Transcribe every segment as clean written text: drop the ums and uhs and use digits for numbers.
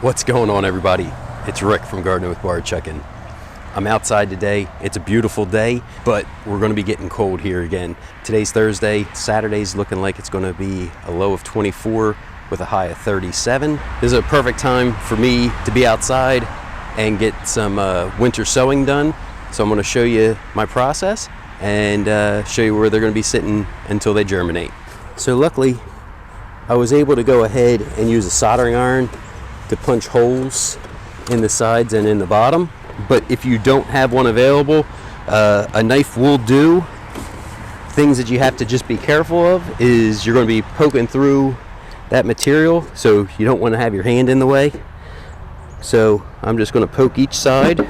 What's going on, everybody? It's Rick from Gardening with Barchuckin. I'm outside today. It's a beautiful day, but we're going to be getting cold here again. Today's Thursday. Saturday's looking like it's going to be a low of 24 with a high of 37. This is a perfect time for me to be outside and get some winter sowing done. So I'm going to show you my process and show you where they're going to be sitting until they germinate. So luckily, I was able to go ahead and use a soldering iron to punch holes in the sides and in the bottom. But if you don't have one available, a knife will do. Things that you have to just be careful of is you're going to be poking through that material, so you don't want to have your hand in the way. So I'm just going to poke each side.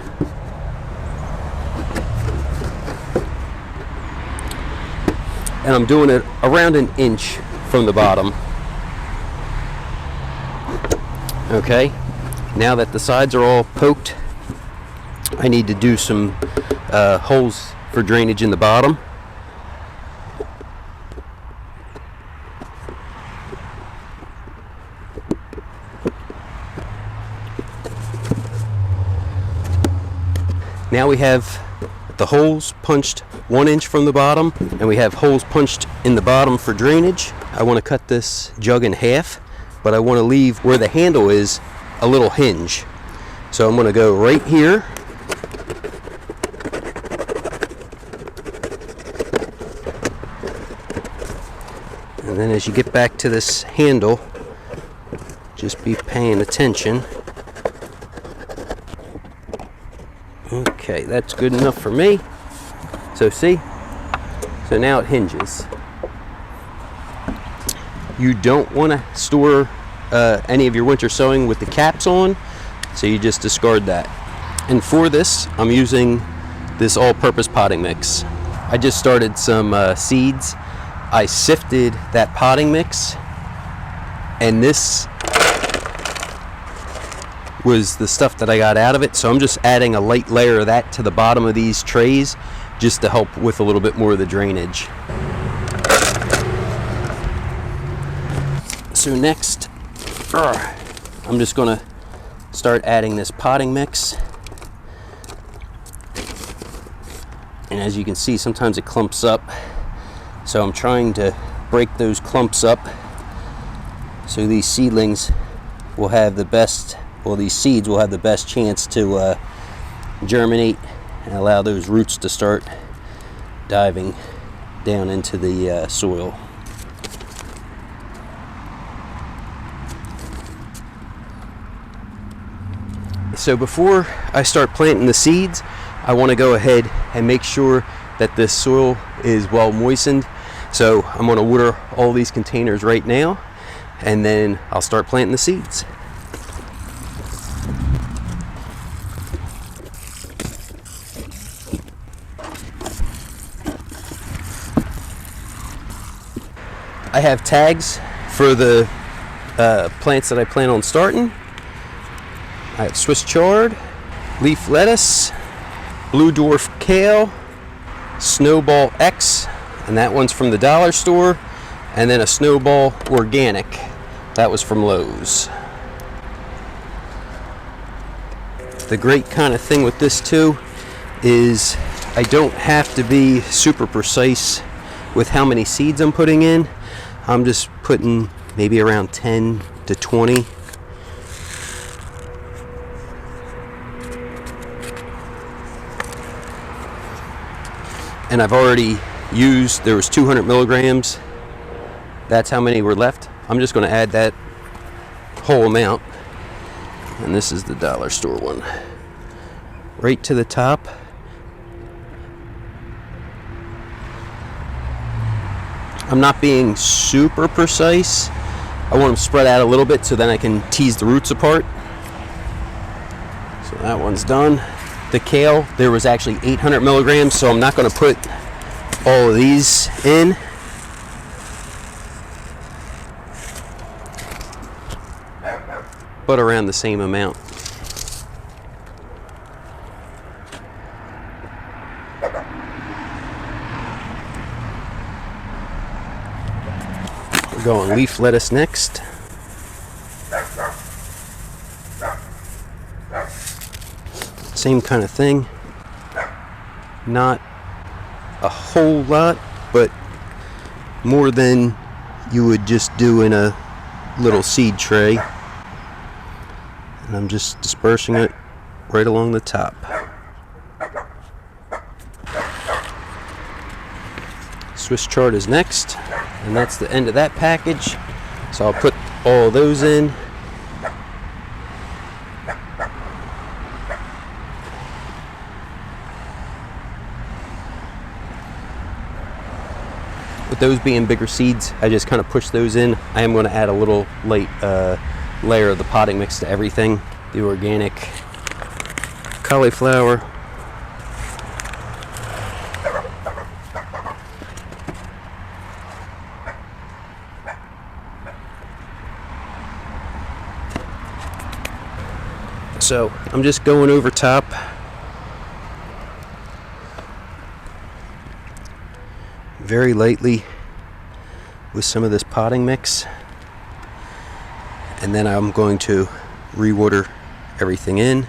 And I'm doing it around an inch from the bottom. Okay, now that the sides are all poked, I need to do some holes for drainage in the bottom. Now we have the holes punched 1 inch from the bottom, and we have holes punched in the bottom for drainage. I want to cut this jug in half, but I want to leave where the handle is a little hinge. So I'm going to go right here. And then as you get back to this handle, just be paying attention. Okay, that's good enough for me. So see? So now it hinges. You don't want to store any of your winter sowing with the caps on, so you just discard that. And for this, I'm using this all-purpose potting mix. I just started some seeds. I sifted that potting mix, and this was the stuff that I got out of it. So I'm just adding a light layer of that to the bottom of these trays just to help with a little bit more of the drainage. So next, I'm just going to start adding this potting mix. And as you can see, sometimes it clumps up. So I'm trying to break those clumps up so these seedlings will have the best, well, these seeds will have the best chance to germinate and allow those roots to start diving down into the soil. So before I start planting the seeds, I want to go ahead and make sure that this soil is well moistened. So I'm going to water all these containers right now, and then I'll start planting the seeds. I have tags for the plants that I plan on starting. I have Swiss Chard, leaf lettuce, blue dwarf kale, snowball X, and that one's from the dollar store, and then a snowball organic. That was from Lowe's. The great kind of thing with this too is I don't have to be super precise with how many seeds I'm putting in. I'm just putting maybe around 10 to 20. And I've already used, there was 200 milligrams. That's how many were left. I'm just going to add that whole amount. And this is the dollar store one. Right to the top. I'm not being super precise. I want them spread out a little bit so then I can tease the roots apart. So that one's done. The kale, there was actually 800 milligrams, so I'm not going to put all of these in. But around the same amount. We're going leaf lettuce next. Same kind of thing. Not a whole lot, but more than you would just do in a little seed tray. And I'm just dispersing it right along the top. Swiss Chard is next, and that's the end of that package. So I'll put all those in. With those being bigger seeds, I just kind of push those in. I am going to add a little light layer of the potting mix to everything. The organic cauliflower. So I'm just going over top. Very lightly with some of this potting mix, and then I'm going to re-water everything in.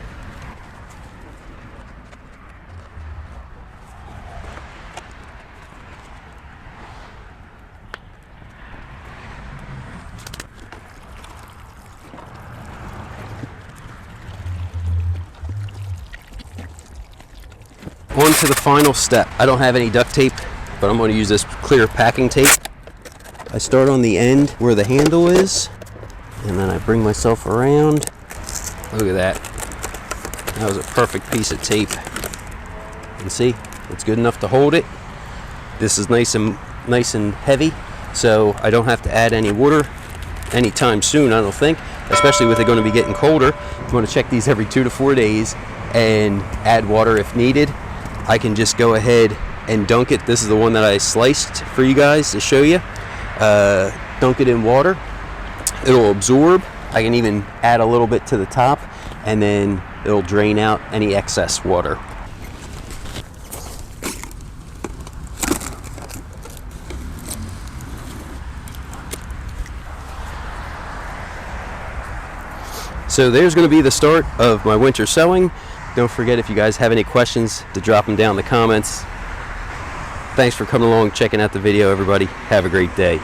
On to the final step. I don't have any duct tape, but I'm going to use this clear packing tape. I start on the end where the handle is, and then I bring myself around. Look at that. That was a perfect piece of tape. And see, it's good enough to hold it. This is nice and heavy, so I don't have to add any water anytime soon, I don't think, especially with it going to be getting colder. You want to check these every 2 to 4 days and add water if needed. I can just go ahead and dunk it. This is the one that I sliced for you guys to show you. Dunk it in water. It'll absorb. I can even add a little bit to the top, and then it'll drain out any excess water. So there's going to be the start of my winter sowing. Don't forget, if you guys have any questions, to drop them down in the comments. Thanks for coming along, checking out the video, everybody. Have a great day.